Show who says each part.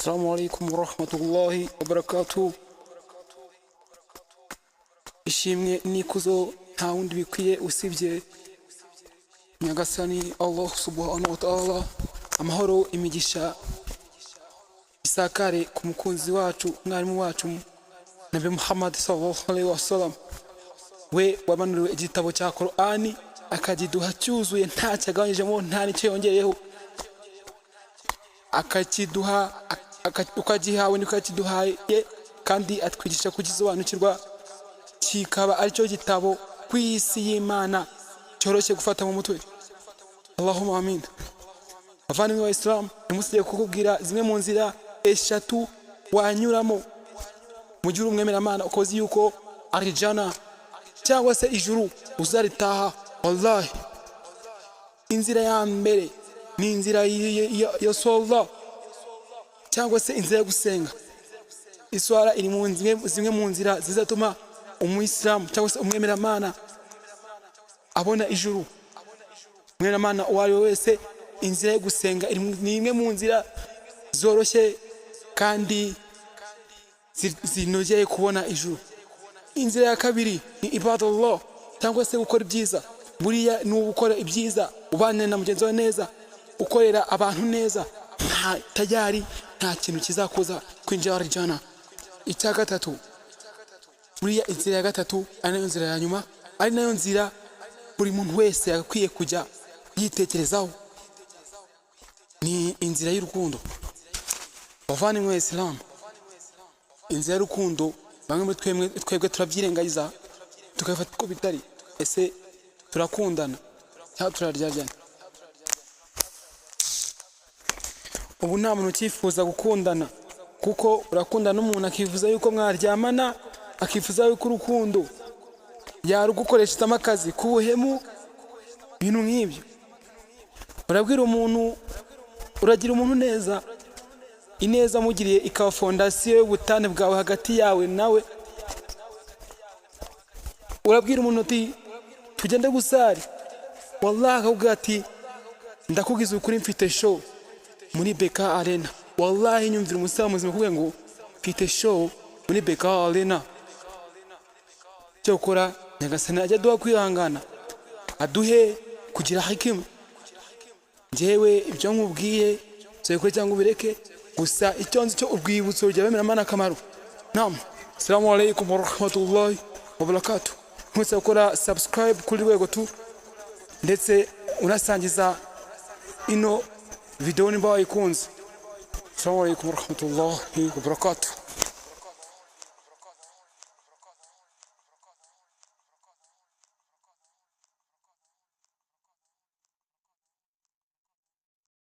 Speaker 1: Assalamu alaikum wa rahmatullahi wa barakatuh. Ishimwe n'ikuzo nta wundi bikwiye usibye Nyagasani Allah subhanahu wa ta'ala. Amahoro imigisha isakare ku mukunzi wacu, mwarimu wacu Nabi Muhammad sallallahu alaihi wasallam, we wabanuriwe igitabo cya Qur'ani akagiduha cyuzuye nta cyagabanyijemo nta nicyo yongereyeho, akakiduha ukagihawe nikakiduhaye, kandi atwigisha kugisobanukirwa, kikaba aricyo gitabo ku isi y'Imana cyoroshye gufata mu mutwe. Allahumma amin. Abavandimwe wa Islam, nimusigiye kukubwira zimwe mu nzira eshatu wanyuramo mu gihe umwemeramana ukoze yuko arijana cyangwa se ijuru uzaritaha. Wallahi, inzira ya mbere ni inzira ya sala cyangwa se inzira yo gusenga. Iswara iri mu zimwe mu nzira zizatuma umuyisilamu cyangwa se umwemeramana abona ijuru. Umwemeramana uwo ari we wese, inzira yo gusenga ni imwe mu nzira zoroshye kandi zinogeye kubona ijuru. Inzira ya kabiri ni ibadallah cyangwa se gukora ibyiza. Buriya ni gukora ibyiza, ubane na mugenzi wawe neza, ukorera abantu neza, nta tajari, nta kintu kizakoza kwinjira arijana. Icya gatatu, buriya inzira ya gatatu ari nayo nzira ya nyuma, ari nayo nzira buri muntu wese yakwiye kujya yitekerezaho, ni inzira y'urukundo. Bavandimwe Islam, inzira y'urukundo bamwe muri twebwe turabyirengagiza tukafata ko bitari. Ese turakundana cyangwa turaryajyana? Ubu nta muntu ukifuza gukundana, kuko urakundana n'umuntu akifuza yuko mwaryamana, akifuza yuko urukundo yarugukoresha akazi k'ubuhemu, ibintu nk'ibyo. Urabwira umuntu, uragira umuntu neza, ineza mugiriye ikaba fondasiyo y'ubutane bwawe hagati yawe nawe. Urabwira umuntu uti tugende gusari, wallahi akakubwira ati ndakugize ukuri mfite show muri BK Arena. Wallahi nyumvira umusaba muzima kuvuga ngo mfite show muri BK Arena. Cyo gukora Nyagasani ajya duha kwihangana, aduhe kugira hikima. Njyewe ibyo nkubwiye cyekwe cyangwa ubireke, gusa icyo nzi cyo urwibutso rw'abemeramana akamaro. Naam, assalamu alaikum wa rahmatullahi wa barakatuh. Ntuse gukora subscribe kuri Rwego tu, ndetse unasangiza ino video nimba wayikunze. Assalamu alaikum wa rahmatullahi wa barakatuh.